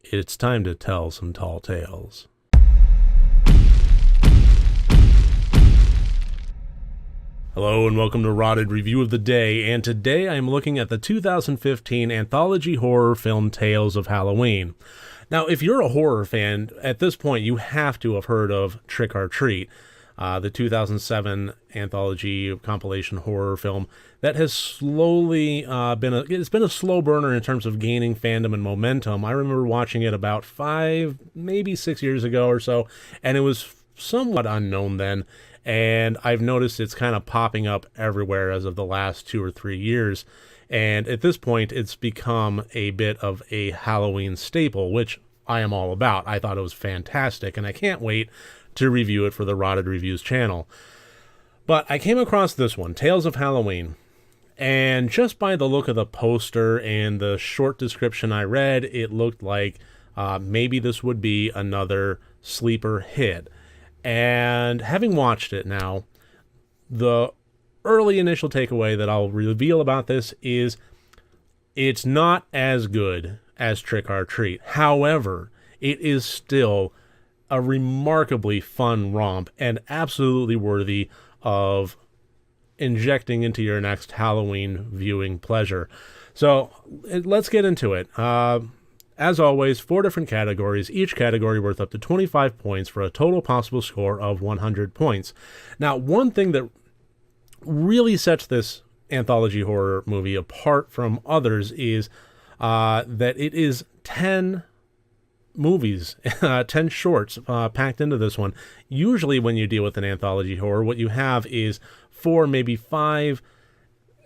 It's time to tell some tall tales. Hello and welcome to RotD Review of the Day, and today I am looking at the 2015 anthology horror film Tales of Halloween. Now, if you're a horror fan, at this point you have to have heard of Trick or Treat, the 2007 anthology compilation horror film that has slowly it's been a slow burner in terms of gaining fandom and momentum. I remember watching it about 5, maybe 6 years ago or so, and it was somewhat unknown then, and I've noticed it's kind of popping up everywhere as of the last 2 or 3 years, and at this point it's become a bit of a Halloween staple, which I am all about. I thought it was fantastic, and I can't wait to review it for the RotD Reviews channel. But I came across this one, Tales of Halloween, and just by the look of the poster and the short description I read, it looked like maybe this would be another sleeper hit. And having watched it now, the early initial takeaway that I'll reveal about this is it's not as good as Trick or Treat. However, it is still a remarkably fun romp and absolutely worthy of injecting into your next Halloween viewing pleasure. So let's get into it. As always, 4 different categories, each category worth up to 25 points for a total possible score of 100 points. Now, one thing that really sets this anthology horror movie apart from others is that it is 10 movies, 10 shorts packed into this one. Usually when you deal with an anthology horror, what you have is 4, maybe 5,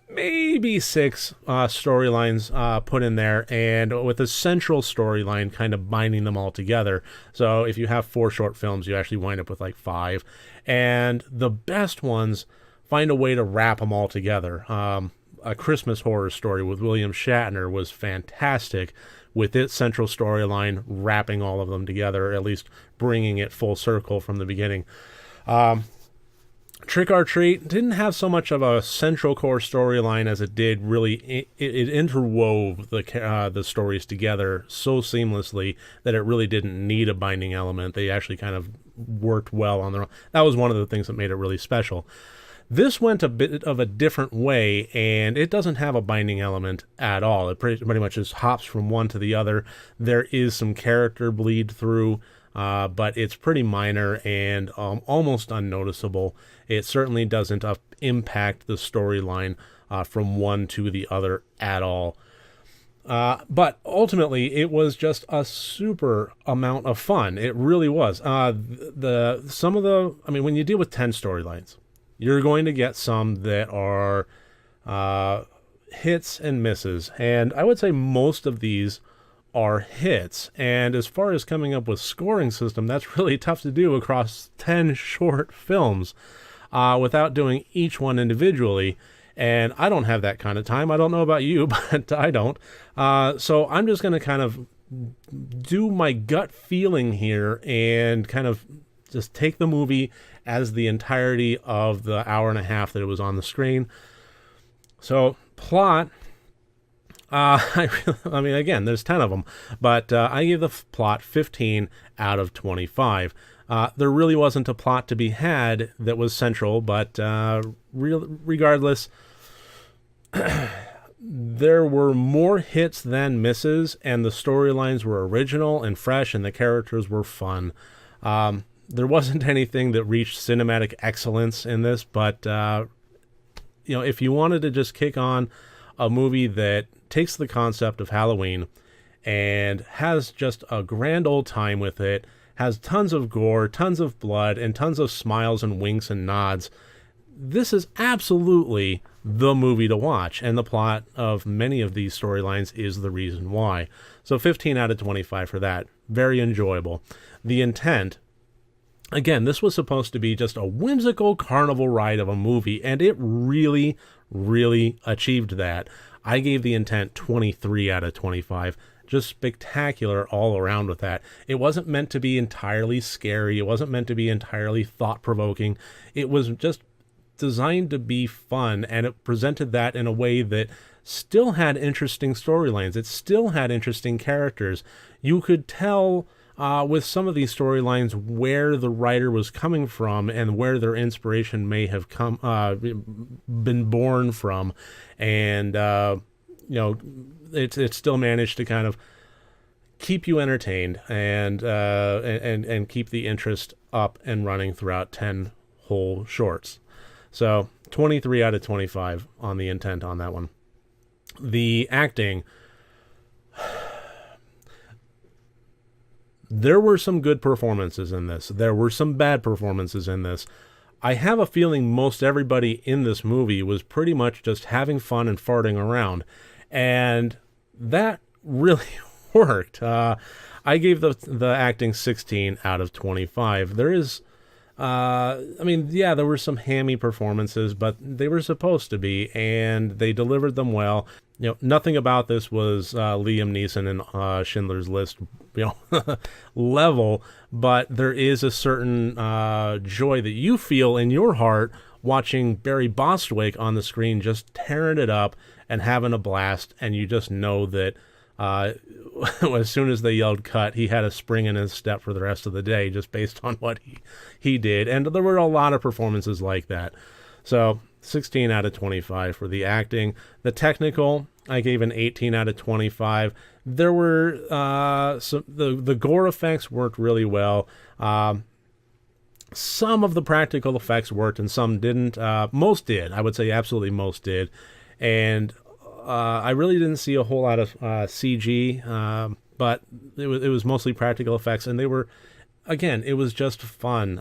maybe 6 storylines put in there, and with a central storyline kind of binding them all together. So if you have 4 short films, you actually wind up with like 5. And the best ones find a way to wrap them all together. A Christmas Horror Story with William Shatner was fantastic, with its central storyline wrapping all of them together, or at least bringing it full circle from the beginning. Trick or Treat didn't have so much of a central core storyline as it did really. It interwove the stories together so seamlessly that it really didn't need a binding element. They actually kind of worked well on their own. That was one of the things that made it really special. This went a bit of a different way, and it doesn't have a binding element at all. It pretty much just hops from one to the other. There is some character bleed through, but it's pretty minor and almost unnoticeable. It certainly doesn't impact the storyline from one to the other at all. But ultimately, it was just a super amount of fun. It really was. When you deal with 10 storylines, you're going to get some that are hits and misses. And I would say most of these are hits. And as far as coming up with scoring system, that's really tough to do across 10 short films without doing each one individually. And I don't have that kind of time. I don't know about you, but I don't. So I'm just going to kind of do my gut feeling here and kind of just take the movie as the entirety of the hour and a half that it was on the screen. So, plot. Again, there's 10 of them, but I gave the plot 15 out of 25. There really wasn't a plot to be had that was central, but regardless, there were more hits than misses, and the storylines were original and fresh, and the characters were fun. There wasn't anything that reached cinematic excellence in this, but if you wanted to just kick on a movie that takes the concept of Halloween and has just a grand old time with it, has tons of gore, tons of blood, and tons of smiles and winks and nods, this is absolutely the movie to watch, and the plot of many of these storylines is the reason why. So 15 out of 25 for that. Very enjoyable. The intent, again, this was supposed to be just a whimsical carnival ride of a movie, and it really, really achieved that. I gave the intent 23 out of 25. Just spectacular all around with that. It wasn't meant to be entirely scary. It wasn't meant to be entirely thought-provoking. It was just designed to be fun, and it presented that in a way that still had interesting storylines. It still had interesting characters. You could tell with some of these storylines where the writer was coming from and where their inspiration may have been born from, and it still managed to kind of keep you entertained and keep the interest up and running throughout 10 whole shorts. So 23 out of 25 on the intent on that one. The acting, there were some good performances in this. There were some bad performances in this. I have a feeling most everybody in this movie was pretty much just having fun and farting around. And that really worked. I gave the acting 16 out of 25. There is, there were some hammy performances, but they were supposed to be, and they delivered them well. Nothing about this was Liam Neeson and Schindler's List, level, but there is a certain joy that you feel in your heart watching Barry Bostwick on the screen just tearing it up and having a blast, and you just know that as soon as they yelled cut, he had a spring in his step for the rest of the day just based on what he did. And there were a lot of performances like that. So 16 out of 25 for the acting. The technical, I gave an 18 out of 25. There were the gore effects worked really well. Some of the practical effects worked and some didn't. Most did. I would say absolutely most did. And I really didn't see a whole lot of CG, but it was mostly practical effects, and they were, again, it was just fun.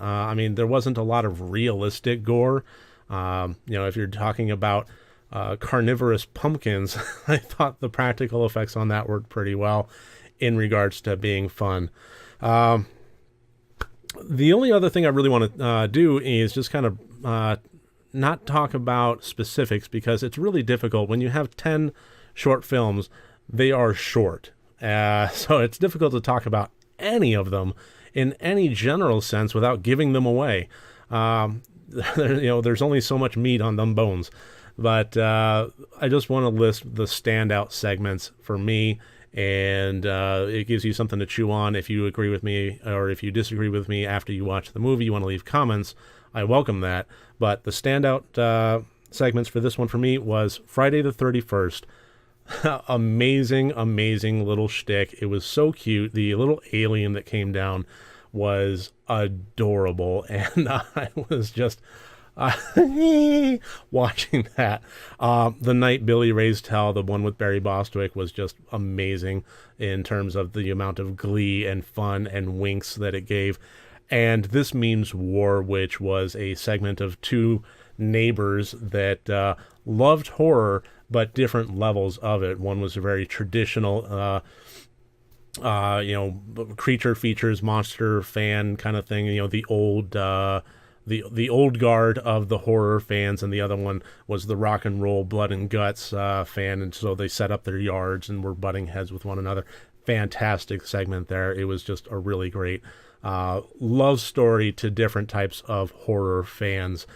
There wasn't a lot of realistic gore. If you're talking about carnivorous pumpkins, I thought the practical effects on that worked pretty well in regards to being fun. The only other thing I really want to do is just kind of not talk about specifics, because it's really difficult. When you have 10 short films, they are short. So it's difficult to talk about any of them in any general sense without giving them away. There's only so much meat on them bones. But I just want to list the standout segments for me, and it gives you something to chew on. If you agree with me or if you disagree with me after you watch the movie, you want to leave comments, I welcome that. But the standout segments for this one for me was Friday the 31st. Amazing little shtick. It was so cute. The little alien that came down was adorable, and I was just watching that. The Night Billy Raised Hell, the one with Barry Bostwick, was just amazing in terms of the amount of glee and fun and winks that it gave. And This Means War, which was a segment of two neighbors that loved horror, but different levels of it. One was a very traditional, creature features, monster fan kind of thing. The old guard of the horror fans, and the other one was the rock and roll blood and guts fan. And so they set up their yards and were butting heads with one another. Fantastic segment there. It was just a really great love story to different types of horror fans.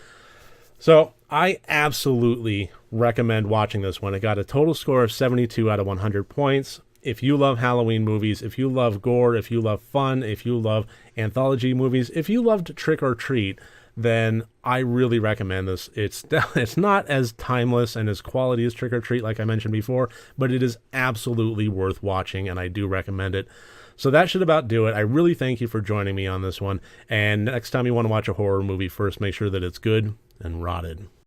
So I absolutely recommend watching this one. It got a total score of 72 out of 100 points. If you love Halloween movies, if you love gore, if you love fun, if you love anthology movies, if you loved Trick or Treat, then I really recommend this. It's not as timeless and as quality as Trick or Treat, like I mentioned before, but it is absolutely worth watching, and I do recommend it. So that should about do it. I really thank you for joining me on this one. And next time you want to watch a horror movie, first make sure that it's good and rotted.